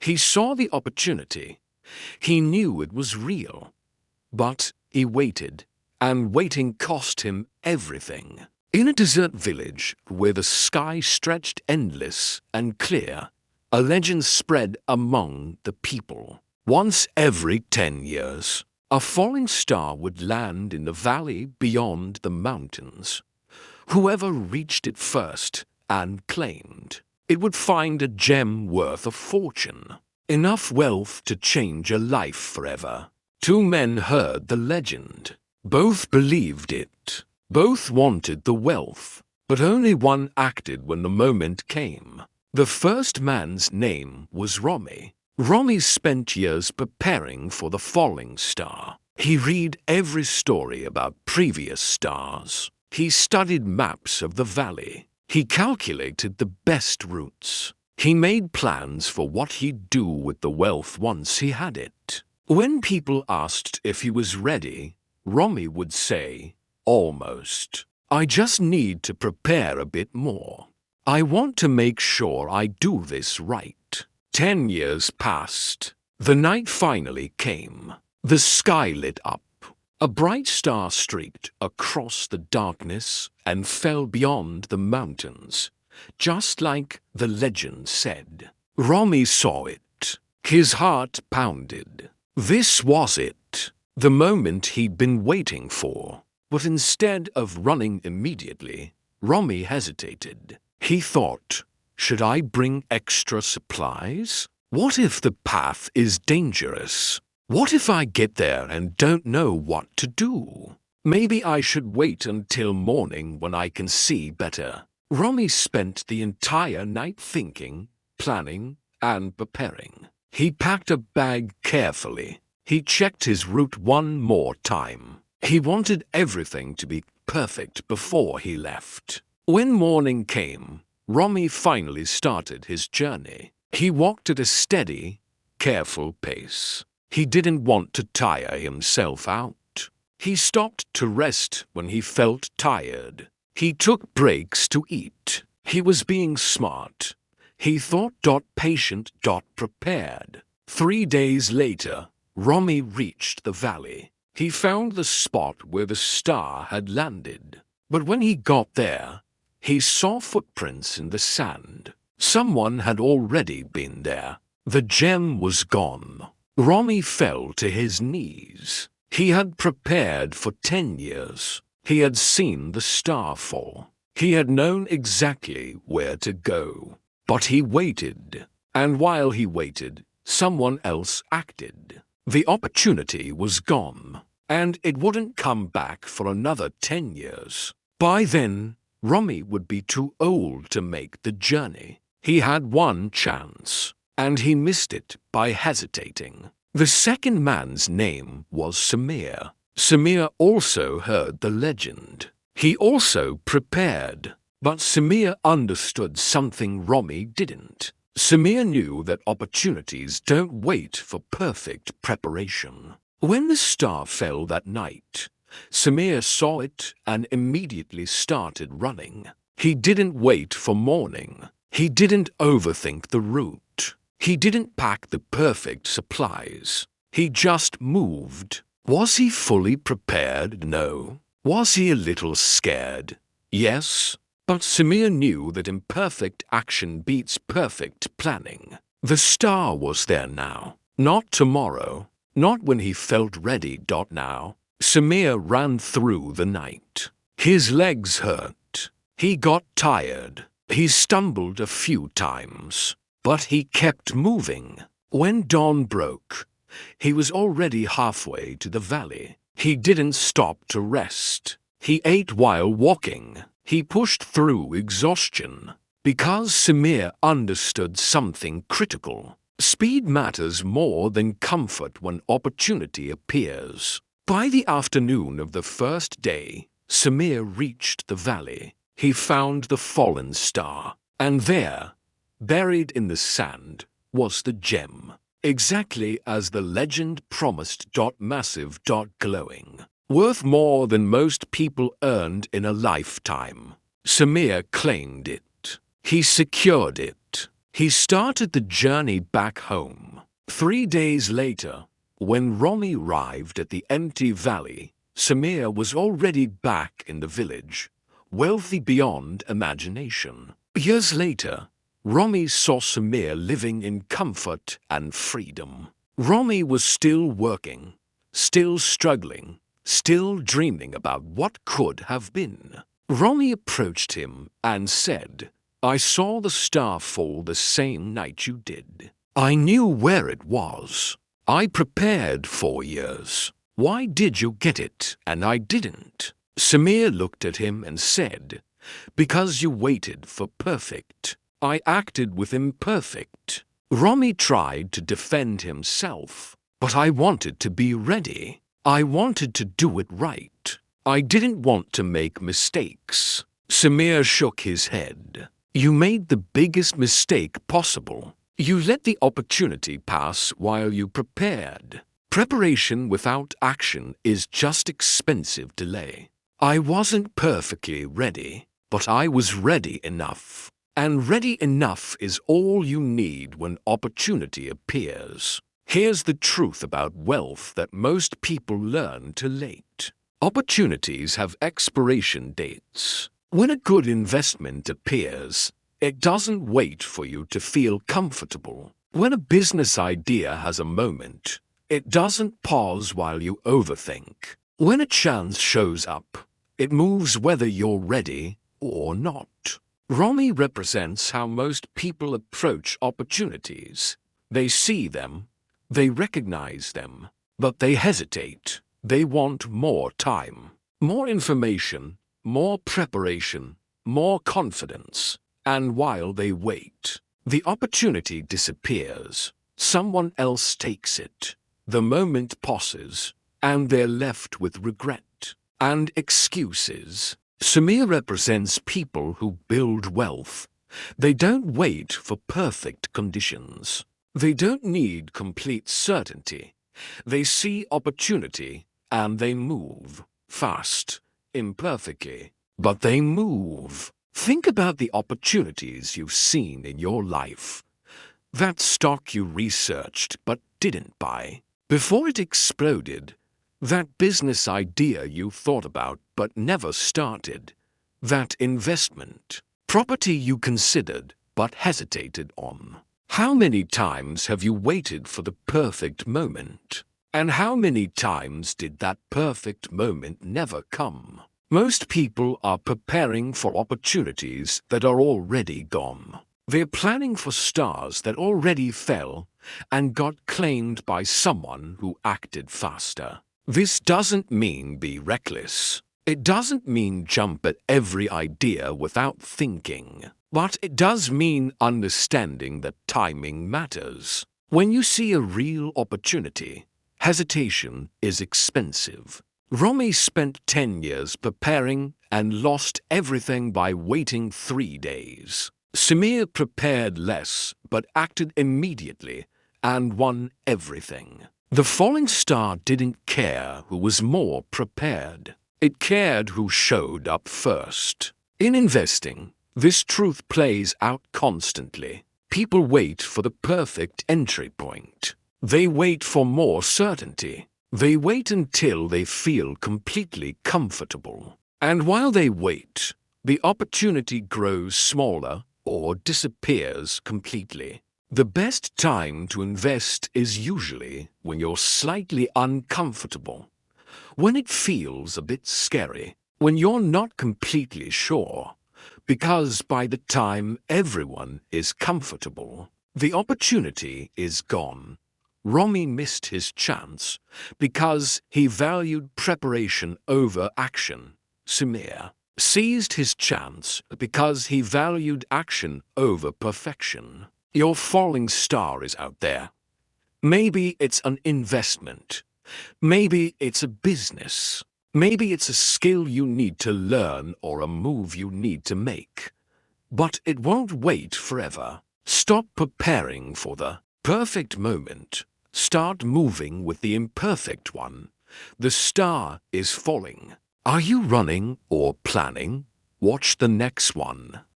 He saw the opportunity. He knew it was real. But he waited, and waiting cost him everything. In a desert village where the sky stretched endless and clear, a legend spread among the people. Once every 10 years, a falling star would land in the valley beyond the mountains. Whoever reached it first and claimed it would find a gem worth a fortune, enough wealth to change a life forever. Two men heard the legend. Both believed it. Both wanted the wealth, but only one acted when the moment came. The first man's name was Ramit. Ramit spent years preparing for the falling star. He read every story about previous stars. He studied maps of the valley. He calculated the best routes. He made plans for what he'd do with the wealth once he had it. When people asked if he was ready, Ramit would say, "Almost. I just need to prepare a bit more. I want to make sure I do this right." 10 years passed. The night finally came. The sky lit up. A bright star streaked across the darkness and fell beyond the mountains, just like the legend said. Ramit saw it. His heart pounded. This was it, the moment he'd been waiting for. But instead of running immediately, Ramit hesitated. He thought, should I bring extra supplies? What if the path is dangerous? What if I get there and don't know what to do? Maybe I should wait until morning when I can see better. Ramit spent the entire night thinking, planning, and preparing. He packed a bag carefully. He checked his route one more time. He wanted everything to be perfect before he left. When morning came, Ramit finally started his journey. He walked at a steady, careful pace. He didn't want to tire himself out. He stopped to rest when he felt tired. He took breaks to eat. He was being smart. He thought, patient, prepared. 3 days later, Ramit reached the valley. He found the spot where the star had landed. But when he got there, he saw footprints in the sand. Someone had already been there. The gem was gone. Ramit fell to his knees. He had prepared for 10 years. He had seen the star fall. He had known exactly where to go. But he waited. And while he waited, someone else acted. The opportunity was gone. And it wouldn't come back for another 10 years. By then, Ramit would be too old to make the journey. He had one chance, and he missed it by hesitating. The second man's name was Samir. Samir also heard the legend. He also prepared. But Samir understood something Ramit didn't. Samir knew that opportunities don't wait for perfect preparation. When the star fell that night, Samir saw it and immediately started running. He didn't wait for morning. He didn't overthink the route. He didn't pack the perfect supplies. He just moved. Was he fully prepared? No. Was he a little scared? Yes. But Samir knew that imperfect action beats perfect planning. The star was there now, not tomorrow, not when he felt ready. Now, Samir ran through the night. His legs hurt. He got tired. He stumbled a few times, but he kept moving. When dawn broke, he was already halfway to the valley. He didn't stop to rest. He ate while walking. He pushed through exhaustion. Because Samir understood something critical. Speed matters more than comfort when opportunity appears. By the afternoon of the first day, Samir reached the valley. He found the fallen star, and there, buried in the sand, was the gem, exactly as the legend promised. Massive, glowing, worth more than most people earned in a lifetime. Samir claimed it. He secured it. He started the journey back home. 3 days later, when Romy arrived at the empty valley, Samir was already back in the village, wealthy beyond imagination. Years later, Romy saw Samir living in comfort and freedom. Romy was still working, still struggling, still dreaming about what could have been. Romy approached him and said, "I saw the star fall the same night you did. I knew where it was. I prepared 4 years. Why did you get it and I didn't?" Samir looked at him and said, "Because you waited for perfect. I acted with imperfect." Romy tried to defend himself, "But I wanted to be ready. I wanted to do it right. I didn't want to make mistakes." Samir shook his head. "You made the biggest mistake possible. You let the opportunity pass while you prepared. Preparation without action is just expensive delay. I wasn't perfectly ready, but I was ready enough. And ready enough is all you need when opportunity appears." Here's the truth about wealth that most people learn too late. Opportunities have expiration dates. When a good investment appears, it doesn't wait for you to feel comfortable. When a business idea has a moment, it doesn't pause while you overthink. When a chance shows up, it moves whether you're ready or not. Romy represents how most people approach opportunities. They see them, they recognize them, but they hesitate. They want more time, more information, more preparation, more confidence. And while they wait, the opportunity disappears. Someone else takes it. The moment passes, and they're left with regret and excuses. Samir represents people who build wealth. They don't wait for perfect conditions. They don't need complete certainty. They see opportunity and they move. Fast, imperfectly, but they move. Think about the opportunities you've seen in your life. That stock you researched but didn't buy before it exploded. That business idea you thought about but never started. That investment. Property you considered but hesitated on. How many times have you waited for the perfect moment? And how many times did that perfect moment never come? Most people are preparing for opportunities that are already gone. They're planning for stars that already fell and got claimed by someone who acted faster. This doesn't mean be reckless. It doesn't mean jump at every idea without thinking. But it does mean understanding that timing matters. When you see a real opportunity, hesitation is expensive. Romy spent 10 years preparing and lost everything by waiting 3 days. Samir prepared less but acted immediately and won everything. The falling star didn't care who was more prepared. It cared who showed up first. In investing, this truth plays out constantly. People wait for the perfect entry point. They wait for more certainty. They wait until they feel completely comfortable. And while they wait, the opportunity grows smaller or disappears completely. The best time to invest is usually when you're slightly uncomfortable, when it feels a bit scary, when you're not completely sure, because by the time everyone is comfortable, the opportunity is gone. Romy missed his chance because he valued preparation over action. Samir seized his chance because he valued action over perfection. Your falling star is out there. Maybe it's an investment. Maybe it's a business. Maybe it's a skill you need to learn or a move you need to make. But it won't wait forever. Stop preparing for the perfect moment. Start moving with the imperfect one. The star is falling. Are you running or planning? Watch the next one.